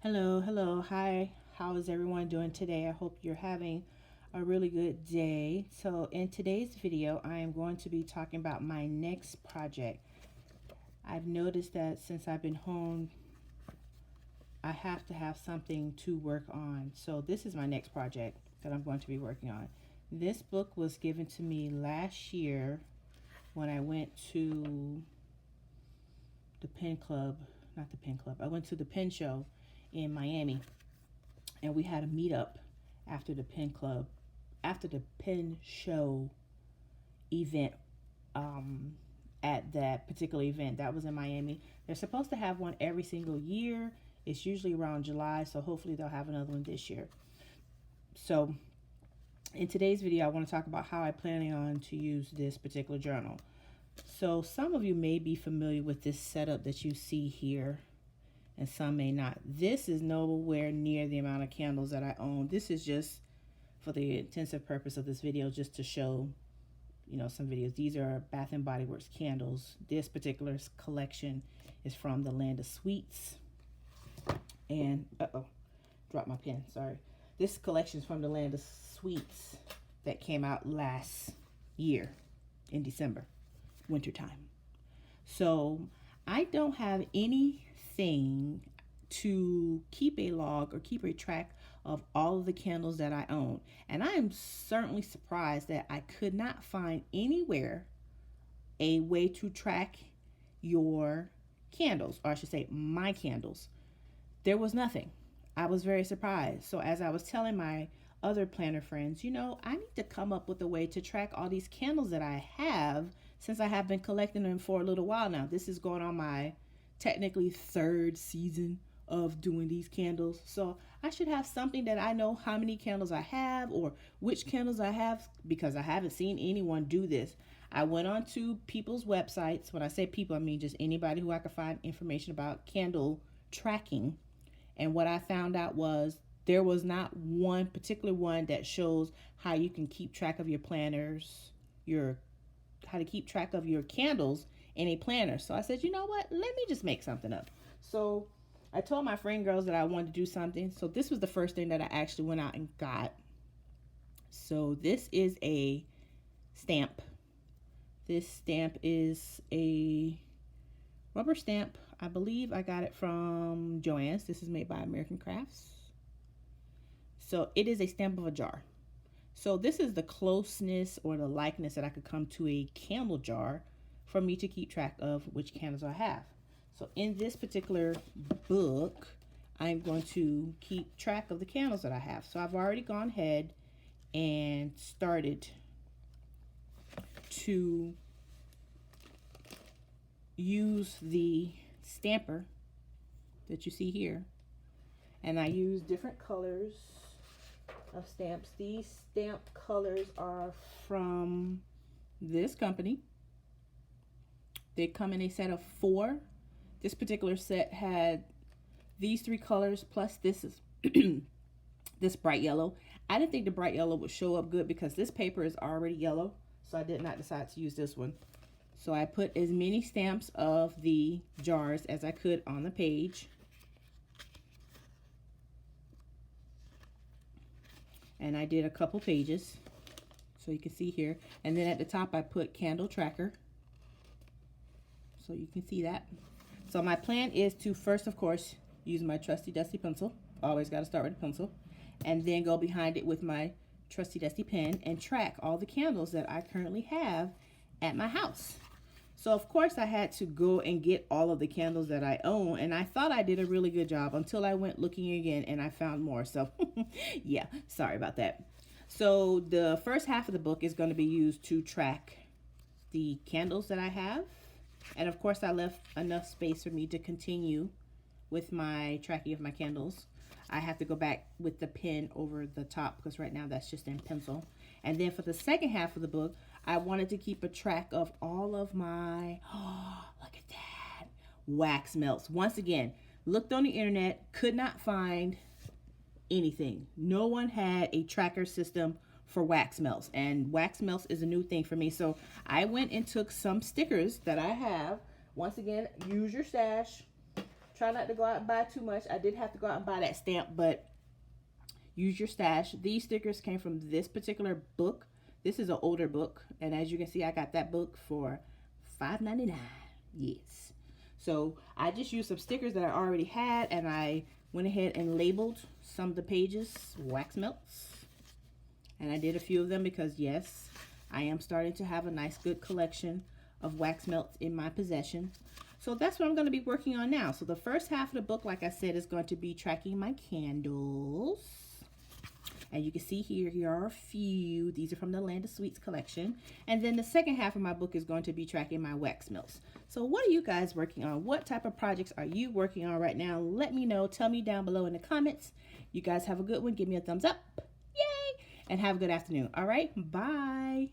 Hello, hi. How is everyone doing today? I hope you're having a really good day. So, in today's video, I am going to be talking about my next project. I've noticed that since I've been home, I have to have something to work on. So, this is my next project that I'm going to be working on. This book was given to me last year when I went to the pen club, not the pen club, I went to the pen show in Miami, and we had a meetup after the pen club, after the pen show event. Um, at that particular event that was in Miami, they're supposed to have one every single year. It's usually around July, so hopefully they'll have another one this year. So, in today's video, I want to talk about how I plan on to use this particular journal. So, some of you may be familiar with this setup that you see here, and some may not. This is nowhere near the amount of candles that I own. This is just for the intensive purpose of this video, just to show, some videos. These are Bath and Body Works candles. This particular collection is from the Land of Sweets. And, dropped my pen, sorry. This collection is from the Land of Sweets that came out last year in December, wintertime. So I don't have anything to keep a log or keep a track of all of the candles that I own. And I am certainly surprised that I could not find anywhere a way to track your candles, or I should say my candles. There was nothing. I was very surprised. So as I was telling my other planner friends, I need to come up with a way to track all these candles that I have, since I have been collecting them for a little while now. This is going on my technically third season of doing these candles. So I should have something that I know how many candles I have or which candles I have, because I haven't seen anyone do this. I went on to people's websites. When I say people, I mean just anybody who I could find information about candle tracking. And what I found out was there was not one particular one that shows how you can keep track of your planners, how to keep track of your candles in a planner. So I said, you know what? Let me just make something up. So I told my friend girls that I wanted to do something. So this was the first thing that I actually went out and got. So this is a stamp. This stamp is a rubber stamp. I believe I got it from Joann's. This is made by American Crafts. So it is a stamp of a jar. So this is the closeness or the likeness that I could come to a candle jar for me to keep track of which candles I have. So in this particular book, I'm going to keep track of the candles that I have. So I've already gone ahead and started to use the stamper that you see here. And I use different colors of stamps. These stamp colors are from this company. They come in a set of 4. This particular set had these 3 colors plus this is this bright yellow. I didn't think the bright yellow would show up good because this paper is already yellow, so I did not decide to use this one. So I put as many stamps of the jars as I could on the page. And I did a couple pages, so you can see here. And then at the top I put candle tracker, so you can see that. So my plan is to first, of course, use my trusty dusty pencil. Always got to start with a pencil. And then go behind it with my trusty dusty pen and track all the candles that I currently have at my house. So of course I had to go and get all of the candles that I own, and I thought I did a really good job until I went looking again and I found more. So yeah, sorry about that. So the first half of the book is going to be used to track the candles that I have. And of course I left enough space for me to continue with my tracking of my candles. I have to go back with the pen over the top because right now that's just in pencil. And then for the second half of the book, I wanted to keep a track of all of my, look at that, wax melts. Once again, looked on the internet, could not find anything. No one had a tracker system for wax melts, and wax melts is a new thing for me. So I went and took some stickers that I have. Once again, use your stash. Try not to go out and buy too much. I did have to go out and buy that stamp, but use your stash. These stickers came from this particular book. This is an older book, and as you can see, I got that book for $5.99. Yes. So I just used some stickers that I already had, and I went ahead and labeled some of the pages wax melts. And I did a few of them because, yes, I am starting to have a nice, good collection of wax melts in my possession. So that's what I'm going to be working on now. So the first half of the book, like I said, is going to be tracking my candles. And you can see here are a few. These are from the Land of Sweets collection. And then the second half of my book is going to be tracking my wax melts. So what are you guys working on? What type of projects are you working on right now? Let me know. Tell me down below in the comments. You guys have a good one. Give me a thumbs up. Yay! And have a good afternoon. All right. Bye.